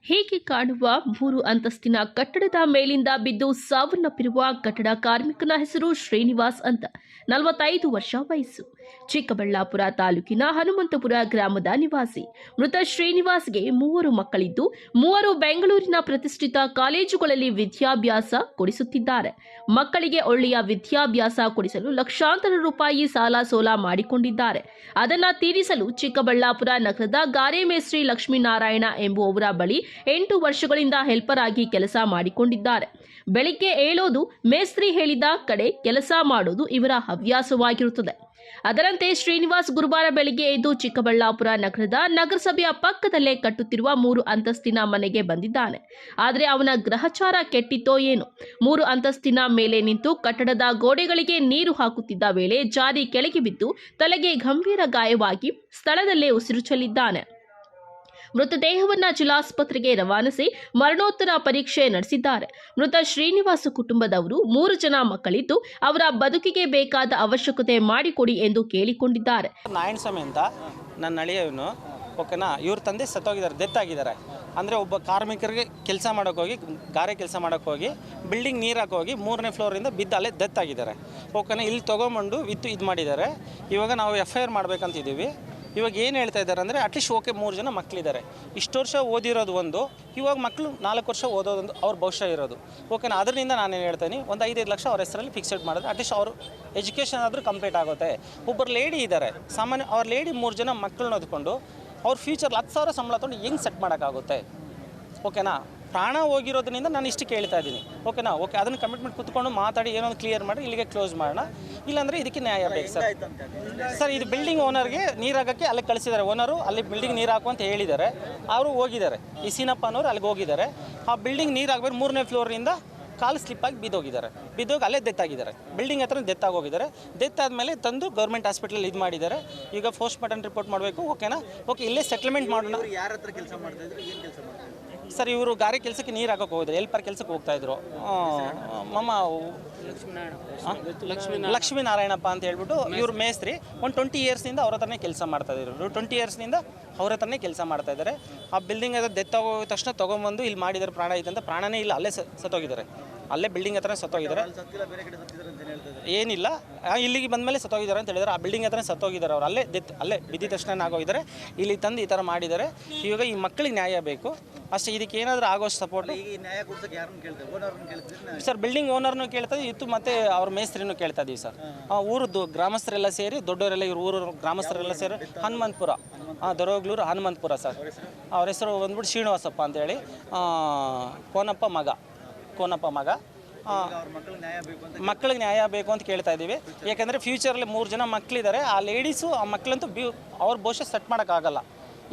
ಹೀಗೆ ಕಾಣುವ 3 ಅಂತಸ್ತಿನ ಕಟ್ಟಡದ ಮೇಲಿಂದ ಬಿದ್ದು ಸಾವನ್ನಪ್ಪಿರುವ ಕಟ್ಟಡ ಕಾರ್ಮಿಕನ ಹೆಸರು ಶ್ರೀನಿವಾಸ್ ಅಂತ, 45 ವರ್ಷ ವಯಸ್ಸು. ಚಿಕ್ಕಬಳ್ಳಾಪುರ ತಾಲೂಕಿನ ಹನುಮಂತಪುರ ಗ್ರಾಮದ ನಿವಾಸಿ. ಮೃತ ಶ್ರೀನಿವಾಸ್ಗೆ 3 ಮಕ್ಕಳಿದ್ದು, 3 ಬೆಂಗಳೂರಿನ ಪ್ರತಿಷ್ಠಿತ ಕಾಲೇಜುಗಳಲ್ಲಿ ವಿದ್ಯಾಭ್ಯಾಸ ಕೊಡಿಸುತ್ತಿದ್ದಾರೆ. ಮಕ್ಕಳಿಗೆ ಒಳ್ಳೆಯ ವಿದ್ಯಾಭ್ಯಾಸ ಕೊಡಿಸಲು ಲಕ್ಷಾಂತರ ರೂಪಾಯಿ ಸಾಲ ಸೋಲ ಮಾಡಿಕೊಂಡಿದ್ದಾರೆ. ಅದನ್ನು ತೀರಿಸಲು ಚಿಕ್ಕಬಳ್ಳಾಪುರ ನಗರದ ಗಾರೆ ಮೇಸ್ತ್ರಿ ಲಕ್ಷ್ಮೀನಾರಾಯಣ ಎಂಬುವವರ ಬಳಿ 8 ವರ್ಷಗಳಿಂದ ಹೆಲ್ಪರ್ ಆಗಿ ಕೆಲಸ ಮಾಡಿಕೊಂಡಿದ್ದಾರೆ. ಬೆಳಿಗ್ಗೆ ಏಳೋದು, ಮೇಸ್ತ್ರಿ ಹೇಳಿದ ಕಡೆ ಕೆಲಸ ಮಾಡೋದು ಇವರ ಹವ್ಯಾಸವಾಗಿರುತ್ತದೆ. ಅದರಂತೆ ಶ್ರೀನಿವಾಸ್ ಗುರುವಾರ ಬೆಳಿಗ್ಗೆ ಎದ್ದು ಚಿಕ್ಕಬಳ್ಳಾಪುರ ನಗರದ ನಗರಸಭೆಯ ಪಕ್ಕದಲ್ಲೇ ಕಟ್ಟುತ್ತಿರುವ 3 ಅಂತಸ್ತಿನ ಮನೆಗೆ ಬಂದಿದ್ದಾನೆ. ಆದರೆ ಅವನ ಗ್ರಹಚಾರ ಕೆಟ್ಟಿತ್ತೋ ಏನೋ, 3 ಅಂತಸ್ತಿನ ಮೇಲೆ ನಿಂತು ಕಟ್ಟಡದ ಗೋಡೆಗಳಿಗೆ ನೀರು ಹಾಕುತ್ತಿದ್ದ ವೇಳೆ ಜಾರಿ ಕೆಳಗೆ ಬಿದ್ದು ತಲೆಗೆ ಗಂಭೀರ ಗಾಯವಾಗಿ ಸ್ಥಳದಲ್ಲೇ ಉಸಿರು ಚೆಲ್ಲಿದ್ದಾನೆ. ಮೃತದೇಹವನ್ನು ಜಿಲ್ಲಾಸ್ಪತ್ರೆಗೆ ರವಾನಿಸಿ ಮರಣೋತ್ತರ ಪರೀಕ್ಷೆ ನಡೆಸಿದ್ದಾರೆ. ಮೃತ ಶ್ರೀನಿವಾಸ ಕುಟುಂಬದವರು 3 ಜನ ಮಕ್ಕಳಿದ್ದು, ಅವರ ಬದುಕಿಗೆ ಬೇಕಾದ ಅವಶ್ಯಕತೆ ಮಾಡಿಕೊಡಿ ಎಂದು ಕೇಳಿಕೊಂಡಿದ್ದಾರೆ. ನಾರಾಯಣ ಸ್ವಾಮಿ ಅಂತ ನನ್ನ ಅಳಿಯವನು, ಓಕೆನಾ, ಇವ್ರ ತಂದೆ ಸತ್ತೋಗಿದ್ದಾರೆ, ಡೆತ್ ಆಗಿದ್ದಾರೆ. ಅಂದರೆ ಒಬ್ಬ ಕಾರ್ಮಿಕರಿಗೆ ಕೆಲಸ ಮಾಡೋಕ್ಕೋಗಿ, ಗಾರೆ ಕೆಲಸ ಮಾಡೋಕ್ಕೋಗಿ ಬಿಲ್ಡಿಂಗ್ ನೀರು ಹಾಕೋಗಿ 3ನೇ ಫ್ಲೋರಿಂದ ಬಿದ್ದು ಅಲ್ಲೇ ಡೆತ್ ಆಗಿದ್ದಾರೆ. ಓಕೆನಾ, ಇಲ್ಲಿ ತೊಗೊಂಬಂದು ಇದು ಮಾಡಿದ್ದಾರೆ. ಇವಾಗ ನಾವು FIR ಮಾಡ್ಬೇಕಂತಿದ್ದೀವಿ. ಇವಾಗ ಏನು ಹೇಳ್ತಾ ಇದ್ದಾರೆ ಅಂದರೆ, ಅಟ್ಲೀಸ್ಟ್ 3 ಜನ ಮಕ್ಕಳಿದ್ದಾರೆ. ಇಷ್ಟು ವರ್ಷ ಓದಿರೋದು ಒಂದು, ಇವಾಗ ಮಕ್ಕಳು 4 ವರ್ಷ ಓದೋದೊಂದು ಅವ್ರ ಭವಿಷ್ಯ ಇರೋದು. ಓಕೆನಾ, ಅದರಿಂದ ನಾನೇನು ಹೇಳ್ತೀನಿ, ಒಂದು 5-5 ಲಕ್ಷ ಅವ್ರ ಹೆಸರಲ್ಲಿ ಫಿಕ್ಸೆಡ್ ಮಾಡಿದ್ರೆ ಅಟ್ಲೀಸ್ಟ್ ಅವರು ಎಜುಕೇಷನ್ ಆದರೂ ಕಂಪ್ಲೀಟ್ ಆಗುತ್ತೆ. ಒಬ್ಬರು ಲೇಡಿ ಇದ್ದಾರೆ, ಸಾಮಾನ್ಯ ಅವ್ರ ಲೇಡಿ 3 ಜನ ಮಕ್ಕಳನ್ನ ಓದ್ಕೊಂಡು ಅವ್ರ ಫ್ಯೂಚರ್ಲಿ 10,000 ಸಂಬಳ ತೊಗೊಂಡು ಹೆಂಗೆ ಸೆಟ್ ಮಾಡೋಕ್ಕಾಗುತ್ತೆ? ಓಕೆನಾ, ಪ್ರಾಣ ಹೋಗಿರೋದ್ರಿಂದ ನಾನು ಇಷ್ಟು ಕೇಳ್ತಾ ಇದ್ದೀನಿ. ಓಕೆನಾ, ಓಕೆ, ಅದನ್ನು ಕಮಿಟ್ಮೆಂಟ್ ಕೂತ್ಕೊಂಡು ಮಾತಾಡಿ ಏನೋ ಒಂದು ಕ್ಲಿಯರ್ ಮಾಡಿ ಇಲ್ಲಿಗೆ ಕ್ಲೋಸ್ ಮಾಡೋಣ. ಇಲ್ಲಾಂದರೆ ಇದಕ್ಕೆ ನ್ಯಾಯ ಬೇಕು ಸರ್. ಇದು ಬಿಲ್ಡಿಂಗ್ ಓನರ್ಗೆ ನೀರು ಹಾಕೋಕ್ಕೆ ಅಲ್ಲಿ ಕಳಿಸಿದ್ದಾರೆ. ಓನರು ಅಲ್ಲಿ ಬಿಲ್ಡಿಂಗ್ ನೀರು ಹಾಕು ಅಂತ ಹೇಳಿದ್ದಾರೆ. ಅವರು ಹೋಗಿದ್ದಾರೆ, ಈ ಸೀನಪ್ಪ ಅನ್ನೋರು ಅಲ್ಲಿಗೆ ಹೋಗಿದ್ದಾರೆ. ಆ ಬಿಲ್ಡಿಂಗ್ ನೀರು ಹಾಕ್ಬೇಕು 3ನೇ ಫ್ಲೋರಿಂದ ಕಾಲು ಸ್ಲಿಪ್ಪಾಗಿ ಬಿದ್ದೋಗಿದ್ದಾರೆ. ಬಿದ್ದೋಗಿ ಅಲ್ಲೇ ಡೆತ್ ಆಗಿದ್ದಾರೆ. ಬಿಲ್ಡಿಂಗ್ ಹತ್ರ ಡೆತ್ ಆಗೋಗಿದ್ದಾರೆ. ಡೆತ್ ಆದಮೇಲೆ ತಂದು ಗೌರ್ಮೆಂಟ್ ಹಾಸ್ಪಿಟಲ್ ಇದು ಮಾಡಿದ್ದಾರೆ. ಈಗ ಪೋಸ್ಟ್ ಮಾರ್ಟಮ್ ರಿಪೋರ್ಟ್ ಮಾಡಬೇಕು. ಓಕೆನಾ, ಓಕೆ, ಇಲ್ಲೇ ಸೆಟ್ಲ್ಮೆಂಟ್ ಮಾಡೋಣ. ಯಾರ ಹತ್ರ ಕೆಲಸ ಮಾಡ್ತಾಯಿದ್ರು, ಏನು ಕೆಲಸ ಮಾಡ್ತಾಯಿದ್ರು ಸರ್? ಇವರು ಗಾರೆ ಕೆಲಸಕ್ಕೆ ನೀರು ಹಾಕೋಕೆ ಹೋಗಿದ್ರು, ಹೆಲ್ಪರ್ ಕೆಲಸಕ್ಕೆ ಹೋಗ್ತಾಯಿದ್ರು. ಲಕ್ಷ್ಮೀನಾರಾಯಣಪ್ಪ ಅಂತ ಹೇಳ್ಬಿಟ್ಟು ಇವ್ರು ಮೇಸ್ತ್ರಿ. ಒಂದು 20 ಇಯರ್ಸ್ನಿಂದ ಅವ್ರ ಹತ್ರನೇ ಕೆಲಸ ಮಾಡ್ತಾಯಿದ್ರು. 20 ಇಯರ್ಸ್ನಿಂದ ಅವ್ರ ಹತ್ರನೇ ಕೆಲಸ ಮಾಡ್ತಾಯಿದ್ದಾರೆ. ಆ ಬಿಲ್ಡಿಂಗ್ ಅದು ಡೆತ್ ಆಗೋದ ತಕ್ಷಣ ತೊಗೊಂಬಂದು ಇಲ್ಲಿ ಮಾಡಿದ್ದಾರೆ. ಪ್ರಾಣ ಇದೆ ಅಂತ ಪ್ರಾಣನೇ ಇಲ್ಲ, ಅಲ್ಲೇ ಸತ್ತೋಗಿದ್ದಾರೆ. ಅಲ್ಲೇ ಬಿಲ್ಡಿಂಗ್ ಹತ್ರ ಸತ್ತೋಗಿದ್ದಾರೆ. ಏನಿಲ್ಲ, ಇಲ್ಲಿಗೆ ಬಂದಮೇಲೆ ಸತ್ತೋಗಿದ್ದಾರೆ ಅಂತ ಹೇಳಿದ್ದಾರೆ. ಆ ಬಿಲ್ಡಿಂಗ್ ಹತ್ರ ಸತ್ತೋಗಿದ್ದಾರೆ ಅವ್ರು. ಅಲ್ಲೇ ಬಿದ್ದ ತಕ್ಷಣ ಆಗೋಗಿದ್ದಾರೆ. ಇಲ್ಲಿ ತಂದು ಈ ಥರ ಮಾಡಿದ್ದಾರೆ. ಇವಾಗ ಈ ಮಕ್ಕಳಿಗೆ ನ್ಯಾಯ ಬೇಕು ಅಷ್ಟೇ. ಇದಕ್ಕೆ ಏನಾದರೂ ಆಗೋಷ್ಟು ಸಪೋರ್ಟ್. ನ್ಯಾಯ ಕೊಡ್ಸೋಕೆ ಯಾರನ್ನು ಕೇಳ್ತಾರೆ? ಓನರ್ನ ಕೇಳ್ತೀವಿ ಸರ್. ಬಿಲ್ಡಿಂಗ್ ಓನರ್ನು ಕೇಳ್ತಾ ಇತ್ತು, ಮತ್ತು ಅವ್ರ ಮೇಸ್ತ್ರಿನೂ ಕೇಳ್ತಾ ಇದೀವಿ ಸರ್. ಊರದ್ದು ಗ್ರಾಮಸ್ಥರೆಲ್ಲ ಸೇರಿ, ದೊಡ್ಡವರೆಲ್ಲ ಇವರು ಊರು ಗ್ರಾಮಸ್ಥರೆಲ್ಲ ಸೇರಿ ಹನುಮಂತಪುರ, ದೊರಗ್ಲೂರು ಹನುಮಂತಪುರ ಸರ್. ಅವ್ರ ಹೆಸರು ಬಂದ್ಬಿಟ್ಟು ಶ್ರೀನಿವಾಸಪ್ಪ ಅಂತೇಳಿ, ಕೋನಪ್ಪ ಮಗ. ಮಕ್ಕಳಿಗೆ ನ್ಯಾಯ ಬೇಕು ಅಂತ ಕೇಳ್ತಾ ಇದ್ದೀವಿ. ಯಾಕೆಂದರೆ ಫ್ಯೂಚರಲ್ಲಿ 3 ಜನ ಮಕ್ಕಳಿದ್ದಾರೆ. ಆ ಲೇಡೀಸು ಆ ಮಕ್ಕಳಂತೂ ಅವ್ರ ಭವಿಷ್ಯ ಸೆಟ್ ಮಾಡೋಕ್ಕಾಗಲ್ಲ.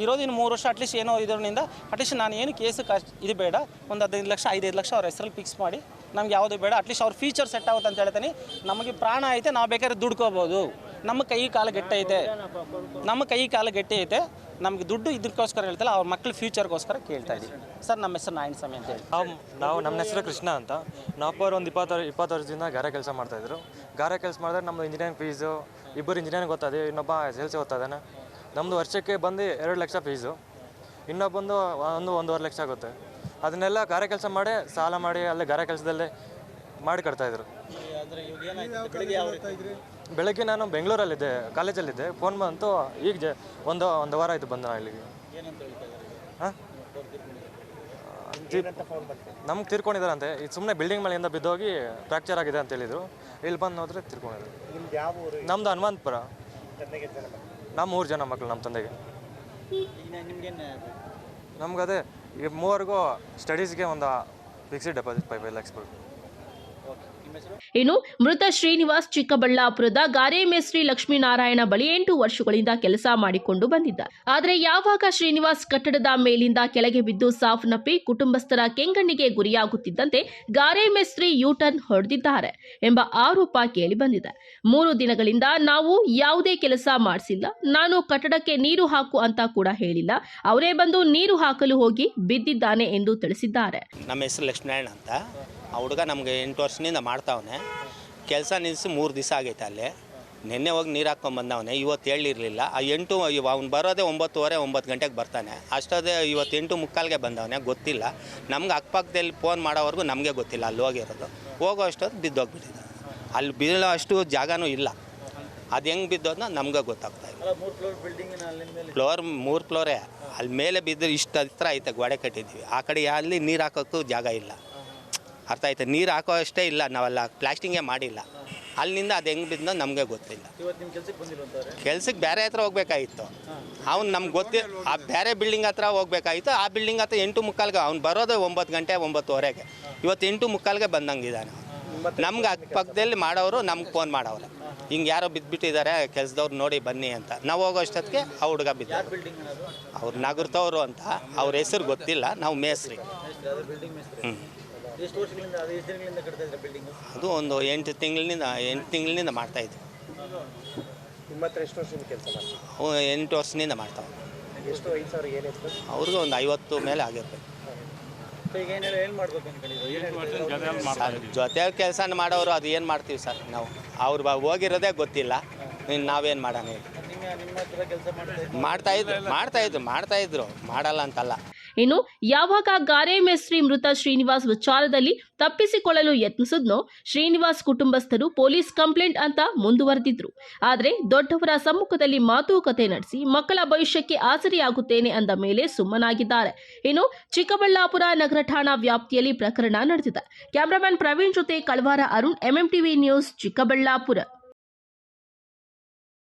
ಇರೋದು ಇನ್ನು 3 ವರ್ಷ ಅಟ್ಲೀಸ್ಟ್ ಏನೋ ಇದರಿಂದ ಅಟ್ಲೀಸ್ಟ್ ನಾನು ಏನು ಕೇಸಕ್ಕೆ ಇದು ಬೇಡ, ಒಂದು 15 ಲಕ್ಷ 5-5 ಲಕ್ಷ ಅವ್ರ ಹೆಸರಲ್ಲಿ ಫಿಕ್ಸ್ ಮಾಡಿ, ನಮ್ಗೆ ಯಾವುದು ಬೇಡ, ಅಟ್ಲೀಸ್ಟ್ ಅವ್ರ ಫ್ಯೂಚರ್ ಸೆಟ್ ಆಗುತ್ತೆ ಅಂತ ಹೇಳ್ತೀನಿ. ನಮಗೆ ಪ್ರಾಣ ಐತೆ, ನಾವು ಬೇಕಾದ್ರೆ ದುಡ್ಕೋಬೋದು. ನಮ್ಮ ಕೈ ಕಾಲು ಗಟ್ಟಿ ಐತೆ. ನಮಗೆ ದುಡ್ಡು ಇದಕ್ಕೋಸ್ಕರ ಹೇಳ್ತಲ್ಲ, ಅವ್ರ ಮಕ್ಕಳ ಫ್ಯೂಚರ್ಗೋಸ್ಕರ ಕೇಳ್ತಾ ಇದ್ದೀವಿ ಸರ್. ನಮ್ಮ ಹೆಸರು ನಾರಾಯಣ ಸ್ವಾಮಿ ಅಂತ ಹೇಳಿ. ನಮ್ಮ ಹೆಸರು ಕೃಷ್ಣ ಅಂತ. ನಾವು ಒಂದು 20 ವರ್ಷದಿಂದ ಗಾರೆ ಕೆಲಸ ಮಾಡ್ತಾಯಿದ್ರು. ಗಾರೆ ಕೆಲಸ ಮಾಡಿದ್ರೆ ನಮ್ಮದು ಇಂಜಿನಿಯರಿಂಗ್ ಫೀಸು, 2 ಇಂಜಿನಿಯರಿಂಗ್ ಓದ್ತಾಯಿದ್ದೀವಿ, ಇನ್ನೊಬ್ಬ SLC ಓದ್ತಾಯಿದ್ದಾನೆ. ನಮ್ಮದು ವರ್ಷಕ್ಕೆ ಬಂದು 2 ಲಕ್ಷ ಫೀಸು, ಇನ್ನೊಬ್ಬಂದು 1-1.5 ಲಕ್ಷ ಆಗುತ್ತೆ. ಅದನ್ನೆಲ್ಲ ಗಾರೆ ಕೆಲಸ ಮಾಡಿ ಸಾಲ ಮಾಡಿ ಅಲ್ಲೇ ಗಾರೆ ಕೆಲಸದಲ್ಲೇ ಮಾಡಿ ಕಟ್ತಾಯಿದ್ರು. ಬೆಳಗ್ಗೆ ನಾನು ಬೆಂಗಳೂರಲ್ಲಿದ್ದೆ, ಕಾಲೇಜಲ್ಲಿದ್ದೆ. ಫೋನ್ ಬಂತು, ಈಗ ಒಂದು ವಾರ ಆಯಿತು ಬಂದು ಇಲ್ಲಿಗೆ. ಹಾಂ, ನಮ್ಗೆ ತೀರ್ಕೊಂಡಿದ್ದಾರಂತೆ. ಇದು ಸುಮ್ಮನೆ ಬಿಲ್ಡಿಂಗ್ ಮೇಲೆಯಿಂದ ಬಿದ್ದೋಗಿ ಫ್ರ್ಯಾಕ್ಚರ್ ಆಗಿದೆ ಅಂತ ಹೇಳಿದರು. ಇಲ್ಲಿ ಬಂದು ನೋಡಿದ್ರೆ ತೀರ್ಕೊಂಡಿದ್ದಾರೆ. ನಮ್ಮದು ಹನುಮಂತಪುರ. ನಾವು 3 ಜನ ಮಕ್ಕಳು ನಮ್ಮ ತಂದೆಗೆ. ನಮ್ಗೆ ಅದೇ ಈಗ 3 ಸ್ಟಡೀಸ್ಗೆ ಒಂದು ಫಿಕ್ಸ್ಡ್ ಡೆಪಾಸಿಟ್ 5 lakhs ಕೊಟ್ಟು. ನಿಮ್ಮ ಹೆಸರು? ಇನ್ನು ಮೃತ ಶ್ರೀನಿವಾಸ್ ಚಿಕ್ಕಬಳ್ಳಾಪುರದ ಗಾರೆ ಮೇಸ್ತ್ರಿ ಲಕ್ಷ್ಮೀನಾರಾಯಣ ಬಳಿ 8 ವರ್ಷಗಳಿಂದ ಕೆಲಸ ಮಾಡಿಕೊಂಡು ಬಂದಿದ್ದ. ಆದರೆ ಯಾವಾಗ ಶ್ರೀನಿವಾಸ್ ಕಟ್ಟಡದ ಮೇಲಿಂದ ಕೆಳಗೆ ಬಿದ್ದು ಸಾವನ್ನಪ್ಪಿ ಕುಟುಂಬಸ್ಥರ ಕೆಂಗಣ್ಣಿಗೆ ಗುರಿಯಾಗುತ್ತಿದ್ದಂತೆ ಗಾರೆ ಮೇಸ್ತ್ರಿ ಯೂಟರ್ನ್ ಹೊಡೆದಿದ್ದಾರೆ ಎಂಬ ಆರೋಪ ಕೇಳಿ ಬಂದಿದೆ. 3 ದಿನಗಳಿಂದ ನಾವು ಯಾವುದೇ ಕೆಲಸ ಮಾಡಿಸಿಲ್ಲ, ನಾನು ಕಟ್ಟಡಕ್ಕೆ ನೀರು ಹಾಕು ಅಂತ ಕೂಡ ಹೇಳಿಲ್ಲ, ಅವರೇ ಬಂದು ನೀರು ಹಾಕಲು ಹೋಗಿ ಬಿದ್ದಿದ್ದಾನೆ ಎಂದು ತಿಳಿಸಿದ್ದಾರೆ. ನಮ್ಮ ಹೆಸರು ಲಕ್ಷ್ಮೀನಾರಾಯಣ ಅಂತ. ಆ ಹುಡುಗ ನಮಗೆ 8 ವರ್ಷದಿಂದ ಮಾಡ್ತಾವನೆ. ಕೆಲಸ ನಿಲ್ಲಿಸಿ 3 ದಿವಸ ಆಗೈತೆ ಅಲ್ಲಿ. ನಿನ್ನೆ ಹೋಗಿ ನೀರು ಹಾಕ್ಕೊಂಡು ಬಂದವನೆ. ಇವತ್ತು ಹೇಳಿರಲಿಲ್ಲ. ಆ 8 ಅವ್ನು ಬರೋದೇ 9:30 9 ಗಂಟೆಗೆ ಬರ್ತಾನೆ. ಅಷ್ಟೊದೇ ಇವತ್ತು 8:45ಗೆ ಬಂದವನೆ. ಗೊತ್ತಿಲ್ಲ ನಮ್ಗೆ. ಅಕ್ಕಪಕ್ಕದಲ್ಲಿ ಫೋನ್ ಮಾಡೋವರೆಗೂ ನಮಗೆ ಗೊತ್ತಿಲ್ಲ ಅಲ್ಲಿ ಹೋಗಿರೋದು. ಹೋಗೋ ಅಷ್ಟೊತ್ತು ಬಿದ್ದೋಗ್ಬಿಟ್ಟಿದ್ದಾನೆ. ಅಲ್ಲಿ ಬೀಳೋ ಅಷ್ಟು ಜಾಗನೂ ಇಲ್ಲ. ಅದು ಹೆಂಗೆ ಬಿದ್ದೋದನ್ನ ನಮ್ಗೆ ಗೊತ್ತಾಗ್ತಾ ಇಲ್ಲ. ಅಲ್ಲ 3 ಫ್ಲೋರ್ ಬಿಲ್ಡಿಂಗಿನ ಅಲ್ಲಿಂದ ಮೇಲೆ ಫ್ಲೋರ್ 3 ಫ್ಲೋರೇ. ಅಲ್ಲಿ ಮೇಲೆ ಬಿದ್ದರೆ ಇಷ್ಟು ಹತ್ರ ಐತೆ, ಗೋಡೆ ಕಟ್ಟಿದ್ದೀವಿ. ಆ ಕಡೆ ಅಲ್ಲಿ ನೀರು ಹಾಕೋಕ್ಕೂ ಜಾಗ ಇಲ್ಲ. ಅರ್ಥ ಆಯ್ತು? ನೀರು ಹಾಕೋ ಅಷ್ಟೇ ಇಲ್ಲ. ನಾವೆಲ್ಲ ಪ್ಲಾಸ್ಟಿಂಗೇ ಮಾಡಿಲ್ಲ. ಅಲ್ಲಿಂದ ಅದು ಹೆಂಗೆ ಬಿದ್ದೋ ನಮಗೆ ಗೊತ್ತಿಲ್ಲ. ಇವತ್ತು ನಿಮ್ಮ ಕೆಲಸಕ್ಕೆ ಬಂದಿರುವಂಥವ್ರೆ? ಕೆಲ್ಸಕ್ಕೆ ಬೇರೆ ಹತ್ರ ಹೋಗ್ಬೇಕಾಗಿತ್ತು. ಅವ್ನು ನಮ್ಗೆ ಆ ಬೇರೆ ಬಿಲ್ಡಿಂಗ್ ಹತ್ರ ಹೋಗ್ಬೇಕಾಗಿತ್ತು. ಆ ಬಿಲ್ಡಿಂಗ್ ಹತ್ರ 8:45ಗೆ ಅವ್ನು ಬರೋದು 9 ಗಂಟೆ 9:30ಗೆ. ಇವತ್ತು 8:45ಗೆ ಬಂದಂಗಿದ್ದಾನೆ. ನಮ್ಗೆ ಅಕ್ಕಪಕ್ಕದಲ್ಲಿ ಮಾಡೋರು ನಮ್ಗೆ ಫೋನ್ ಮಾಡವ್ರೆ, ಹಿಂಗೆ ಯಾರೋ ಬಿದ್ದುಬಿಟ್ಟಿದ್ದಾರೆ ಕೆಲಸದವ್ರು ನೋಡಿ ಬನ್ನಿ ಅಂತ. ನಾವು ಹೋಗೋ ಅಷ್ಟೊತ್ತಿಗೆ ಆ ಹುಡುಗ ಬಿದ್ದ. ಬಿಲ್ಡಿಂಗ್ ಅದು ಅವ್ರು ನಗರ್ತವ್ರು ಅಂತ. ಅವ್ರ ಹೆಸರು ಗೊತ್ತಿಲ್ಲ. ನಾವು ಮೇಸ್ರಿ. ಅದು ಬಿಲ್ಡಿಂಗ್ ಮೆಸ್ತ್ರಿ. ಎಷ್ಟು ವರ್ಷಗಳಿಂದ ಅದು ಎಷ್ಟು ದಿನಗಳಿಂದ ಕಟ್ತಾ ಇದ್ದಾರೆ ಬಿಲ್ಡಿಂಗ್? ಅದು ಒಂದು 8 ತಿಂಗಳಿನಿಂದ ಮಾಡ್ತಾಯಿದ್ವಿ. ನಿಮ್ಮ ಹತ್ರ ಎಷ್ಟು ವರ್ಷದಿಂದ ಕೆಲಸ ಮಾಡ್ತೀವಿ? 8 ವರ್ಷದಿಂದ ಮಾಡ್ತಾವೆ. ಎಷ್ಟು 5,000 ಏನಿತ್ತು? ಅವ್ರಿಗೆ ಒಂದು 50 ಮೇಲೆ ಆಗಿರ್ಬೇಕು. ಈಗ ಏನು ಮಾಡ್ಬೇಕು ಅನ್ಕೊಂಡಿದ್ರು? ಜೊತೆಯಲ್ಲಿ ಕೆಲಸ ಮಾಡೋರು ಅದು ಏನು ಮಾಡ್ತೀವಿ ಸರ್ ನಾವು? ಅವ್ರು ಹೋಗಿರೋದೇ ಗೊತ್ತಿಲ್ಲ. ನಾವೇನು ಮಾಡೋಣ? ನಿಮ್ಮ ಹತ್ರ ಕೆಲಸ ಮಾಡ್ತಾ ಇದ್ರು ಮಾಡಲ್ಲ ಅಂತಲ್ಲ. ಇನ್ನು ಯಾವಾಗ ಗಾರೆ ಮೇಸ್ತ್ರಿ ಮೃತ ಶ್ರೀನಿವಾಸ್ ವಿಚಾರದಲ್ಲಿ ತಪ್ಪಿಸಿಕೊಳ್ಳಲು ಯತ್ನಿಸಿದ್ನೋ ಶ್ರೀನಿವಾಸ್ ಕುಟುಂಬಸ್ಥರು ಪೊಲೀಸ್ ಕಂಪ್ಲೇಂಟ್ ಅಂತ ಮುಂದುವರೆದಿದ್ರು. ಆದರೆ ದೊಡ್ಡವರ ಸಮ್ಮುಖದಲ್ಲಿ ಮಾತುಕತೆ ನಡೆಸಿ ಮಕ್ಕಳ ಭವಿಷ್ಯಕ್ಕೆ ಆಸರೆಯಾಗುತ್ತೇನೆ ಅಂದ ಮೇಲೆ ಸುಮ್ಮನಾಗಿದ್ದಾರೆ. ಇನ್ನು ಚಿಕ್ಕಬಳ್ಳಾಪುರ ನಗರ ಠಾಣಾ ವ್ಯಾಪ್ತಿಯಲ್ಲಿ ಪ್ರಕರಣ ನಡೆದಿದೆ. ಕ್ಯಾಮರಾಮನ್ ಪ್ರವೀಣ್ ಜೊತೆ ಕಳವಾರ ಅರುಣ್, MMTV ನ್ಯೂಸ್, ಚಿಕ್ಕಬಳ್ಳಾಪುರ.